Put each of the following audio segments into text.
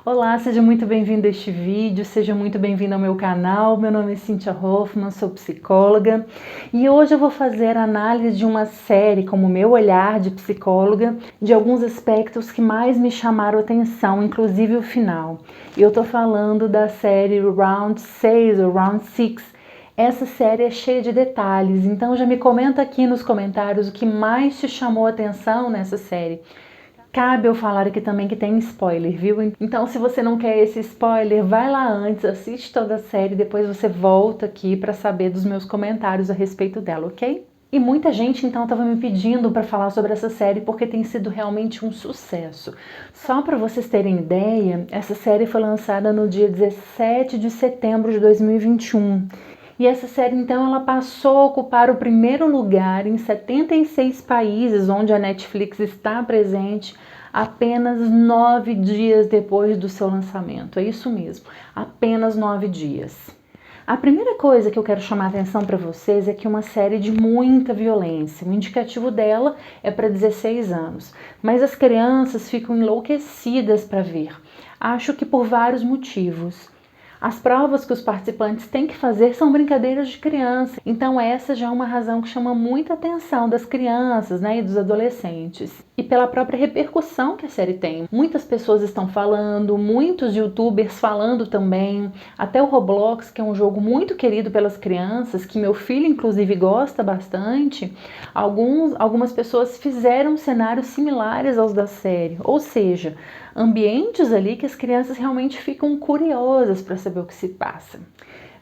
Olá, seja muito bem-vindo a este vídeo, seja muito bem-vindo ao meu canal. Meu nome é Cynthia Hoffman, sou psicóloga e hoje eu vou fazer a análise de uma série como meu olhar de psicóloga, de alguns aspectos que mais me chamaram a atenção, inclusive o final. Eu tô falando da série Round 6 ou Round 6. Essa série é cheia de detalhes, então já me comenta aqui nos comentários o que mais te chamou a atenção nessa série. Cabe eu falar aqui também que tem spoiler, viu? Então, se você não quer esse spoiler, vai lá antes, assiste toda a série, depois você volta aqui para saber dos meus comentários a respeito dela, ok? E muita gente então estava me pedindo para falar sobre essa série porque tem sido realmente um sucesso. Só para vocês terem ideia, essa série foi lançada no dia 17 de setembro de 2021. E essa série, então, ela passou a ocupar o primeiro lugar em 76 países onde a Netflix está presente apenas 9 dias depois do seu lançamento. É isso mesmo, apenas 9 dias. A primeira coisa que eu quero chamar a atenção para vocês é que é uma série de muita violência. O indicativo dela é para 16 anos, mas as crianças ficam enlouquecidas para ver. Acho que por vários motivos. As provas que os participantes têm que fazer são brincadeiras de criança, então essa já é uma razão que chama muita atenção das crianças, né, e dos adolescentes. E pela própria repercussão que a série tem. Muitas pessoas estão falando, muitos youtubers falando também, até o Roblox, que é um jogo muito querido pelas crianças, que meu filho inclusive gosta bastante, algumas pessoas fizeram cenários similares aos da série, ou seja, ambientes ali que as crianças realmente ficam curiosas para saber o que se passa.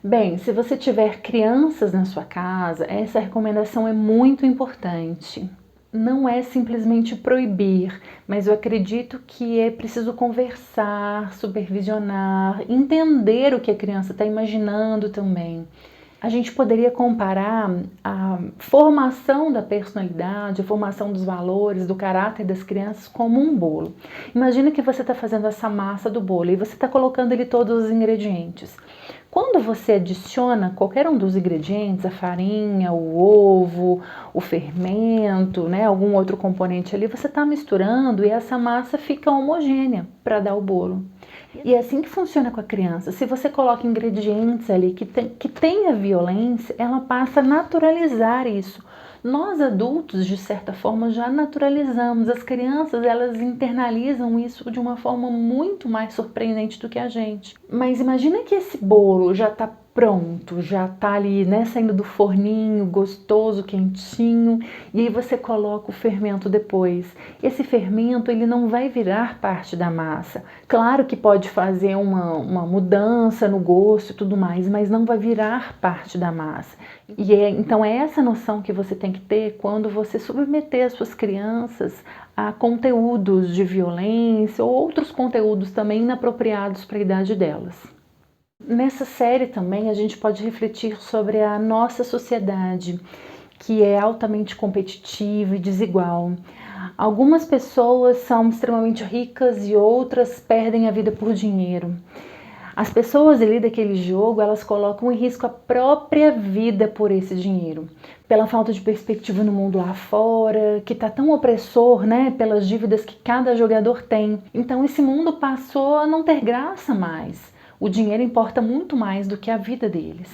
Bem, se você tiver crianças na sua casa, essa recomendação é muito importante. Não é simplesmente proibir, mas eu acredito que é preciso conversar, supervisionar, entender o que a criança está imaginando também. A gente poderia comparar a formação da personalidade, a formação dos valores, do caráter das crianças como um bolo. Imagina que você está fazendo essa massa do bolo e você está colocando ali todos os ingredientes. Quando você adiciona qualquer um dos ingredientes, a farinha, o ovo, o fermento, né, algum outro componente ali, você está misturando e essa massa fica homogênea para dar o bolo. E é assim que funciona com a criança. Se você coloca ingredientes ali que tenha violência, ela passa a naturalizar isso. Nós adultos, de certa forma, já naturalizamos. As crianças, elas internalizam isso de uma forma muito mais surpreendente do que a gente. Mas imagina que esse bolo já está pronto, já tá ali, né, saindo do forninho, gostoso, quentinho, e aí você coloca o fermento depois. Esse fermento, ele não vai virar parte da massa. Claro que pode fazer uma mudança no gosto e tudo mais, mas não vai virar parte da massa. Então é essa noção que você tem que ter quando você submeter as suas crianças a conteúdos de violência ou outros conteúdos também inapropriados para a idade delas. Nessa série também a gente pode refletir sobre a nossa sociedade, que é altamente competitiva e desigual. Algumas pessoas são extremamente ricas e outras perdem a vida por dinheiro. As pessoas ali daquele jogo, elas colocam em risco a própria vida por esse dinheiro, pela falta de perspectiva no mundo lá fora, que tá tão opressor, né, pelas dívidas que cada jogador tem. Então esse mundo passou a não ter graça mais. O dinheiro importa muito mais do que a vida deles.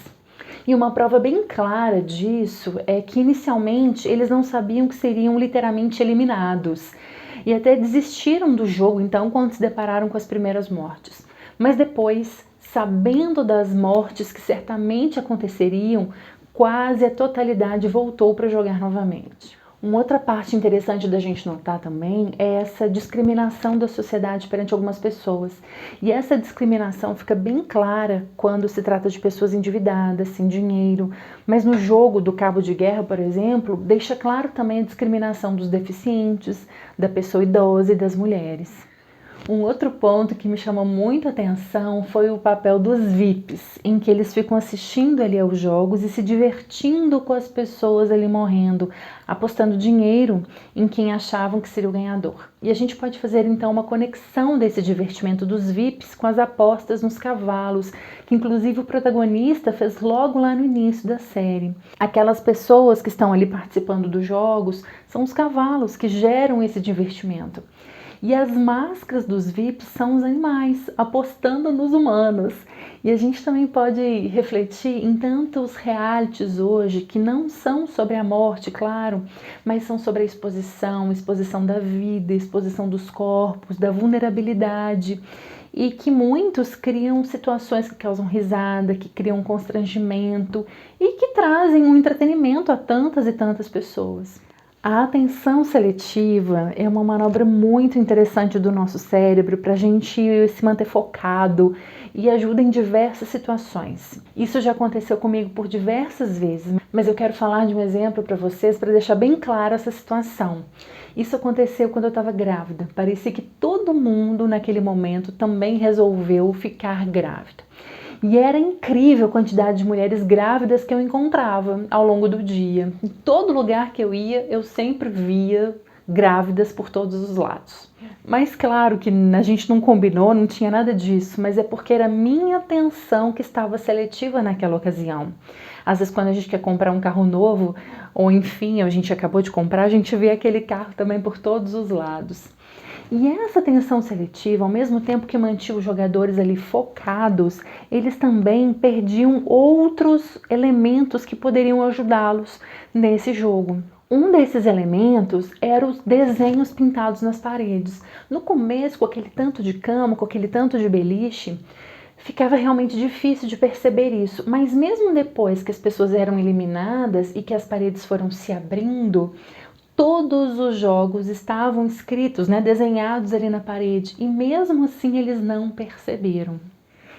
E uma prova bem clara disso é que inicialmente eles não sabiam que seriam literalmente eliminados e até desistiram do jogo então quando se depararam com as primeiras mortes. Mas depois, sabendo das mortes que certamente aconteceriam, quase a totalidade voltou para jogar novamente. Uma outra parte interessante da gente notar também é essa discriminação da sociedade perante algumas pessoas. E essa discriminação fica bem clara quando se trata de pessoas endividadas, sem dinheiro. Mas no jogo do Cabo de Guerra, por exemplo, deixa claro também a discriminação dos deficientes, da pessoa idosa e das mulheres. Um outro ponto que me chamou muito a atenção foi o papel dos VIPs, em que eles ficam assistindo ali aos jogos e se divertindo com as pessoas ali morrendo, apostando dinheiro em quem achavam que seria o ganhador. E a gente pode fazer então uma conexão desse divertimento dos VIPs com as apostas nos cavalos, que inclusive o protagonista fez logo lá no início da série. Aquelas pessoas que estão ali participando dos jogos são os cavalos que geram esse divertimento. E as máscaras dos VIPs são os animais, apostando nos humanos. E a gente também pode refletir em tantos realities hoje que não são sobre a morte, claro, mas são sobre a exposição da vida, exposição dos corpos, da vulnerabilidade. E que muitos criam situações que causam risada, que criam constrangimento e que trazem um entretenimento a tantas e tantas pessoas. A atenção seletiva é uma manobra muito interessante do nosso cérebro para a gente se manter focado e ajuda em diversas situações. Isso já aconteceu comigo por diversas vezes, mas eu quero falar de um exemplo para vocês para deixar bem clara essa situação. Isso aconteceu quando eu estava grávida. Parecia que todo mundo naquele momento também resolveu ficar grávida. E era incrível a quantidade de mulheres grávidas que eu encontrava ao longo do dia. Em todo lugar que eu ia, eu sempre via grávidas por todos os lados. Mas claro que a gente não combinou, não tinha nada disso, mas é porque era minha atenção que estava seletiva naquela ocasião. Às vezes quando a gente quer comprar um carro novo, ou enfim, a gente acabou de comprar, a gente vê aquele carro também por todos os lados. E essa atenção seletiva, ao mesmo tempo que mantinha os jogadores ali focados, eles também perdiam outros elementos que poderiam ajudá-los nesse jogo. Um desses elementos eram os desenhos pintados nas paredes. No começo, com aquele tanto de cama, com aquele tanto de beliche, ficava realmente difícil de perceber isso. Mas mesmo depois que as pessoas eram eliminadas e que as paredes foram se abrindo, todos os jogos estavam escritos, desenhados ali na parede, e mesmo assim eles não perceberam.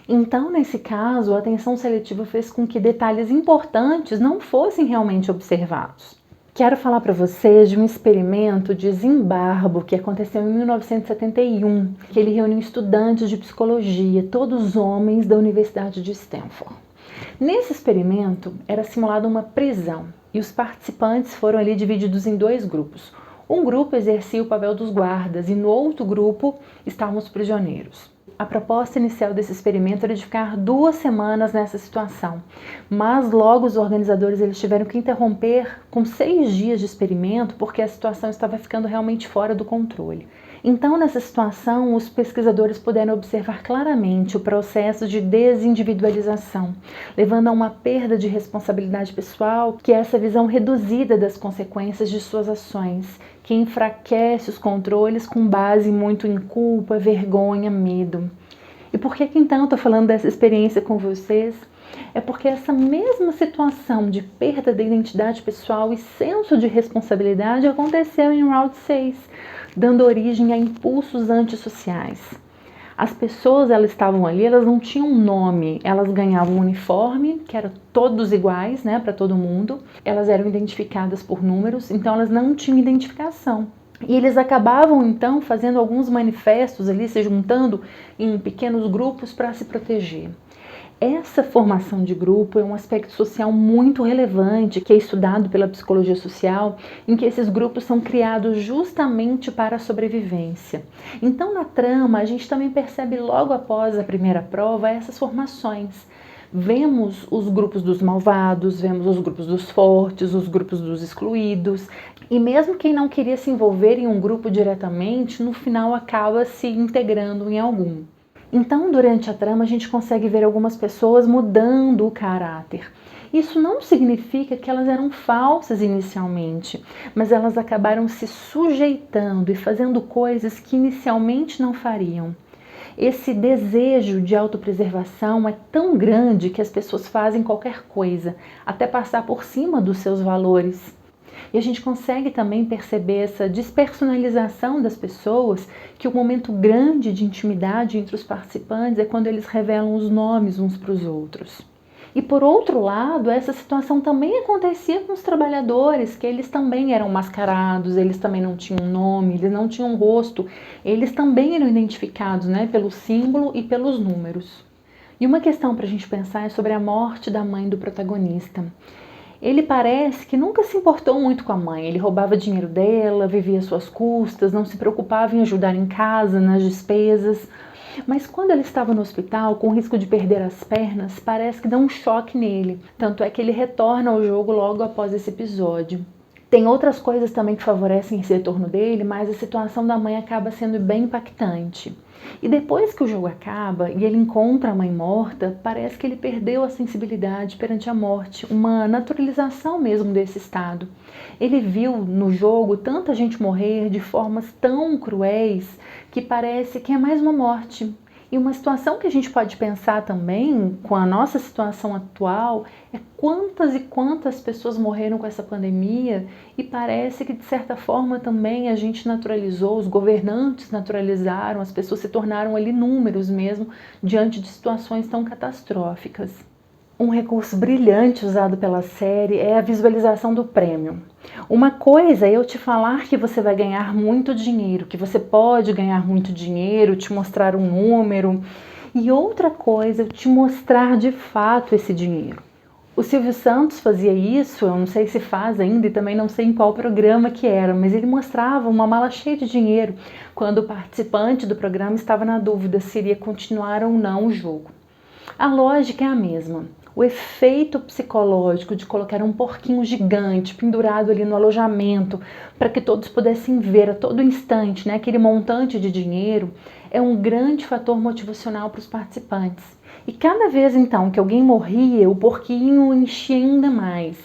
Então, nesse caso, a atenção seletiva fez com que detalhes importantes não fossem realmente observados. Quero falar para vocês de um experimento de Zimbarbo que aconteceu em 1971, que ele reuniu estudantes de psicologia, todos homens da Universidade de Stanford. Nesse experimento, era simulada uma prisão e os participantes foram ali divididos em dois grupos. Um grupo exercia o papel dos guardas e no outro grupo estavam os prisioneiros. A proposta inicial desse experimento era de ficar 2 semanas nessa situação, mas logo os organizadores eles tiveram que interromper com 6 dias de experimento porque a situação estava ficando realmente fora do controle. Então, nessa situação, os pesquisadores puderam observar claramente o processo de desindividualização, levando a uma perda de responsabilidade pessoal, que é essa visão reduzida das consequências de suas ações, que enfraquece os controles com base muito em culpa, vergonha, medo. E por que então eu estou falando dessa experiência com vocês? É porque essa mesma situação de perda da identidade pessoal e senso de responsabilidade aconteceu em Round 6, dando origem a impulsos antissociais. As pessoas, elas estavam ali, elas não tinham nome, elas ganhavam um uniforme, que era todos iguais, para todo mundo, elas eram identificadas por números, então elas não tinham identificação. E eles acabavam, então, fazendo alguns manifestos ali, se juntando em pequenos grupos para se proteger. Essa formação de grupo é um aspecto social muito relevante que é estudado pela psicologia social, em que esses grupos são criados justamente para a sobrevivência. Então, na trama, a gente também percebe logo após a primeira prova essas formações. Vemos os grupos dos malvados, vemos os grupos dos fortes, os grupos dos excluídos, e mesmo quem não queria se envolver em um grupo diretamente, no final acaba se integrando em algum. Então, durante a trama, a gente consegue ver algumas pessoas mudando o caráter. Isso não significa que elas eram falsas inicialmente, mas elas acabaram se sujeitando e fazendo coisas que inicialmente não fariam. Esse desejo de autopreservação é tão grande que as pessoas fazem qualquer coisa, até passar por cima dos seus valores. E a gente consegue também perceber essa despersonalização das pessoas, que o momento grande de intimidade entre os participantes é quando eles revelam os nomes uns para os outros. E por outro lado, essa situação também acontecia com os trabalhadores, que eles também eram mascarados, eles também não tinham nome, eles não tinham rosto, eles também eram identificados, pelo símbolo e pelos números. E uma questão para a gente pensar é sobre a morte da mãe do protagonista. Ele parece que nunca se importou muito com a mãe, ele roubava dinheiro dela, vivia às suas custas, não se preocupava em ajudar em casa, nas despesas. Mas quando ele estava no hospital, com risco de perder as pernas, parece que dá um choque nele. Tanto é que ele retorna ao jogo logo após esse episódio. Tem outras coisas também que favorecem esse retorno dele, mas a situação da mãe acaba sendo bem impactante. E depois que o jogo acaba e ele encontra a mãe morta, parece que ele perdeu a sensibilidade perante a morte, uma naturalização mesmo desse estado. Ele viu no jogo tanta gente morrer de formas tão cruéis que parece que é mais uma morte. E uma situação que a gente pode pensar também com a nossa situação atual é quantas e quantas pessoas morreram com essa pandemia e parece que de certa forma também a gente naturalizou, os governantes naturalizaram, as pessoas se tornaram ali números mesmo diante de situações tão catastróficas. Um recurso brilhante usado pela série é a visualização do prêmio. Uma coisa é eu te falar que você vai ganhar muito dinheiro, que você pode ganhar muito dinheiro, te mostrar um número, e outra coisa é eu te mostrar de fato esse dinheiro. O Silvio Santos fazia isso, eu não sei se faz ainda e também não sei em qual programa que era, mas ele mostrava uma mala cheia de dinheiro quando o participante do programa estava na dúvida se iria continuar ou não o jogo. A lógica é a mesma. O efeito psicológico de colocar um porquinho gigante pendurado ali no alojamento para que todos pudessem ver a todo instante, né, aquele montante de dinheiro é um grande fator motivacional para os participantes. E cada vez então que alguém morria, o porquinho enchia ainda mais.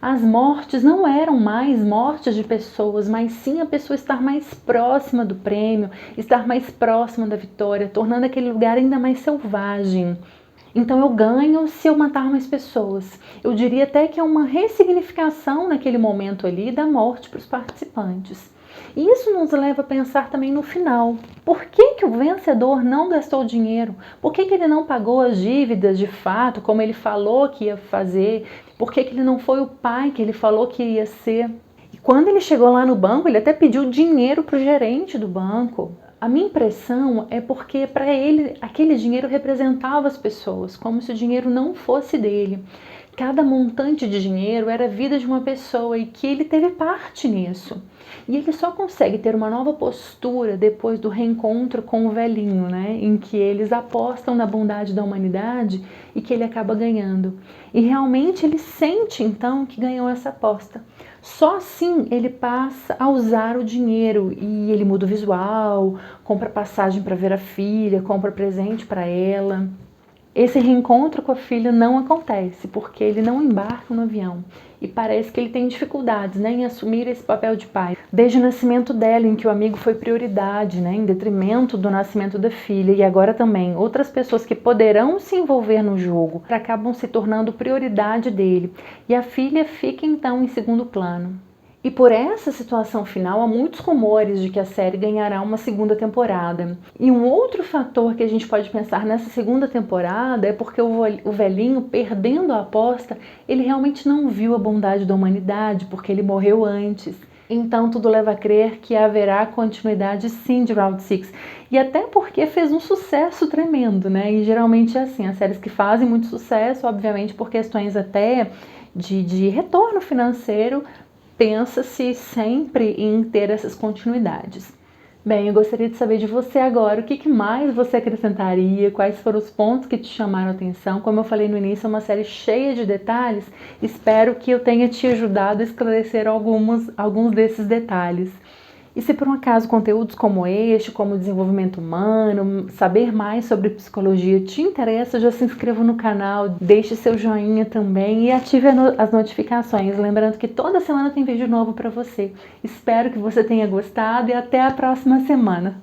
As mortes não eram mais mortes de pessoas, mas sim a pessoa estar mais próxima do prêmio, estar mais próxima da vitória, tornando aquele lugar ainda mais selvagem. Então eu ganho se eu matar mais pessoas. Eu diria até que é uma ressignificação naquele momento ali da morte para os participantes. E isso nos leva a pensar também no final. Por que que o vencedor não gastou dinheiro? Por que que ele não pagou as dívidas de fato, como ele falou que ia fazer? Por que que ele não foi o pai que ele falou que ia ser? E quando ele chegou lá no banco, ele até pediu dinheiro para o gerente do banco. A minha impressão é porque para ele aquele dinheiro representava as pessoas, como se o dinheiro não fosse dele. Cada montante de dinheiro era a vida de uma pessoa e que ele teve parte nisso. E ele só consegue ter uma nova postura depois do reencontro com o velhinho, né? Em que eles apostam na bondade da humanidade e que ele acaba ganhando. E realmente ele sente então que ganhou essa aposta. Só assim ele passa a usar o dinheiro e ele muda o visual, compra passagem para ver a filha, compra presente para ela. Esse reencontro com a filha não acontece porque ele não embarca no avião e parece que ele tem dificuldades, né, em assumir esse papel de pai. Desde o nascimento dela, em que o amigo foi prioridade, né, em detrimento do nascimento da filha, e agora também outras pessoas que poderão se envolver no jogo acabam se tornando prioridade dele e a filha fica então em segundo plano. E por essa situação final, há muitos rumores de que a série ganhará uma segunda temporada. E um outro fator que a gente pode pensar nessa segunda temporada é porque o velhinho, perdendo a aposta, ele realmente não viu a bondade da humanidade, porque ele morreu antes. Então tudo leva a crer que haverá continuidade sim de Round 6. E até porque fez um sucesso tremendo, né? E geralmente é assim, as séries que fazem muito sucesso, obviamente por questões até de retorno financeiro, pensa-se sempre em ter essas continuidades. Bem, eu gostaria de saber de você agora, o que mais você acrescentaria, quais foram os pontos que te chamaram a atenção. Como eu falei no início, é uma série cheia de detalhes, espero que eu tenha te ajudado a esclarecer alguns desses detalhes. E se por um acaso conteúdos como este, como desenvolvimento humano, saber mais sobre psicologia te interessa, já se inscreva no canal, deixe seu joinha também e ative as notificações. Lembrando que toda semana tem vídeo novo para você. Espero que você tenha gostado e até a próxima semana.